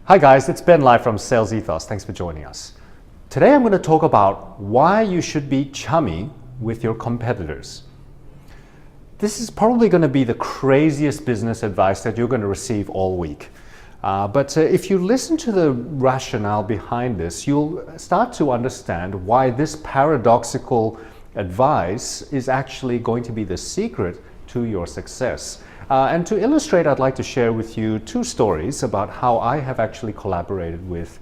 Hi guys, it's Ben live from Sales Ethos. Thanks for joining us. Today I'm going to talk about why you should be chummy with your competitors. This is probably going to be the craziest business advice that you're going to receive all week. But if you listen to the rationale behind this, you'll start to understand why this paradoxical advice is actually going to be the secret to your success. And to illustrate, I'd like to share with you two stories about how I have actually collaborated with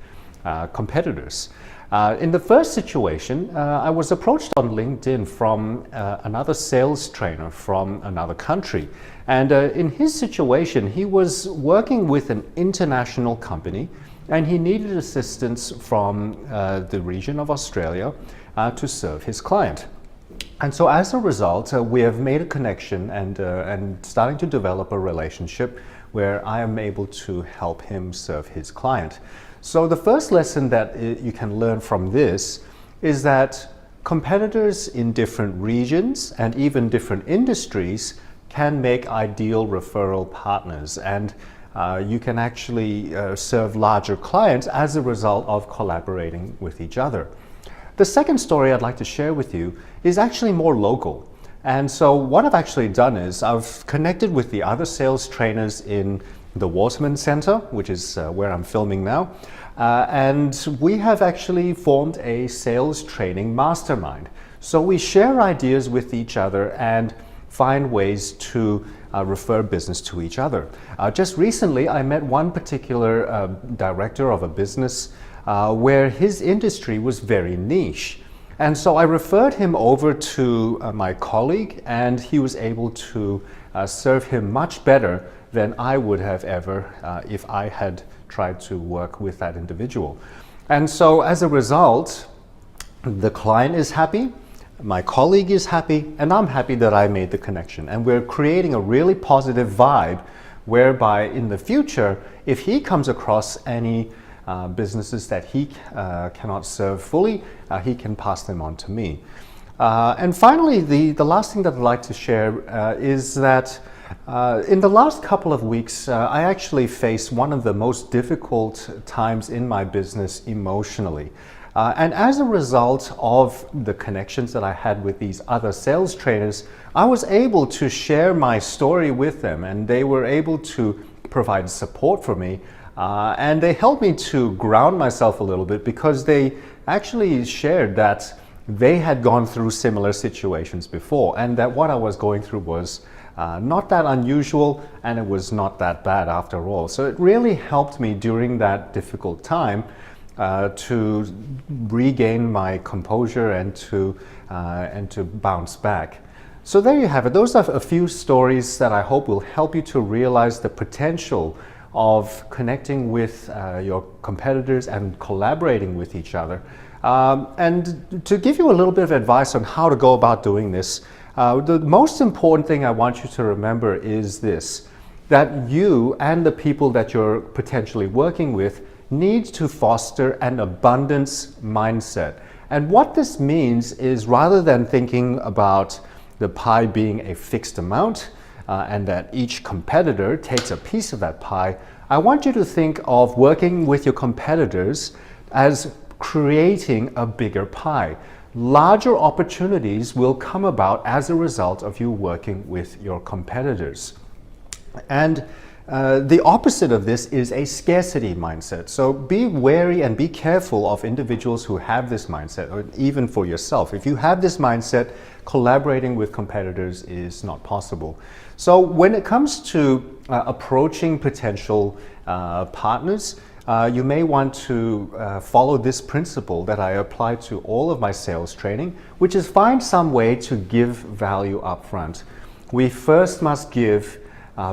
competitors. In the first situation, I was approached on LinkedIn from another sales trainer from another country. And in his situation, he was working with an international company and he needed assistance from the region of Australia to serve his client. And so as a result, we have made a connection and starting to develop a relationship where I am able to help him serve his client. So the first lesson that you can learn from this is that competitors in different regions and even different industries can make ideal referral partners, and you can actually serve larger clients as a result of collaborating with each other. The second story I'd like to share with you is actually more local. And so what I've actually done is I've connected with the other sales trainers in the Waterman Center, which is where I'm filming now. And we have actually formed a sales training mastermind. So we share ideas with each other and find ways to refer business to each other. Just recently, I met one particular director of a business where his industry was very niche. And so I referred him over to my colleague, and he was able to serve him much better than I would have ever if I had tried to work with that individual. And so as a result, the client is happy, my colleague is happy, and I'm happy that I made the connection. And we're creating a really positive vibe whereby in the future, if he comes across any businesses that he cannot serve fully, he can pass them on to me. And finally, the last thing that I'd like to share is that in the last couple of weeks, I actually faced one of the most difficult times in my business emotionally. And as a result of the connections that I had with these other sales trainers, I was able to share my story with them, and they were able to provide support for me. And they helped me to ground myself a little bit because they actually shared that they had gone through similar situations before, and that what I was going through was not that unusual, and it was not that bad after all. So it really helped me during that difficult time to regain my composure and to bounce back. So there you have it. Those are a few stories that I hope will help you to realize the potential of connecting with your competitors and collaborating with each other. And to give you a little bit of advice on how to go about doing this, the most important thing I want you to remember is this: that you and the people that you're potentially working with need to foster an abundance mindset. And what this means is, rather than thinking about the pie being a fixed amount, and that each competitor takes a piece of that pie, I want you to think of working with your competitors as creating a bigger pie. Larger opportunities will come about as a result of you working with your competitors. And the opposite of this is a scarcity mindset. So be wary and be careful of individuals who have this mindset, or even for yourself. If you have this mindset, collaborating with competitors is not possible. So when it comes to approaching potential partners, you may want to follow this principle that I apply to all of my sales training, which is find some way to give value up front. We first must give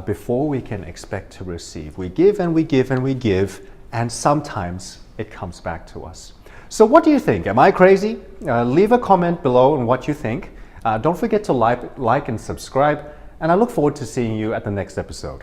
before we can expect to receive. We give and we give and we give, and sometimes it comes back to us. So what do you think? Am I crazy? Leave a comment below on what you think. Don't forget to like and subscribe, and I look forward to seeing you at the next episode.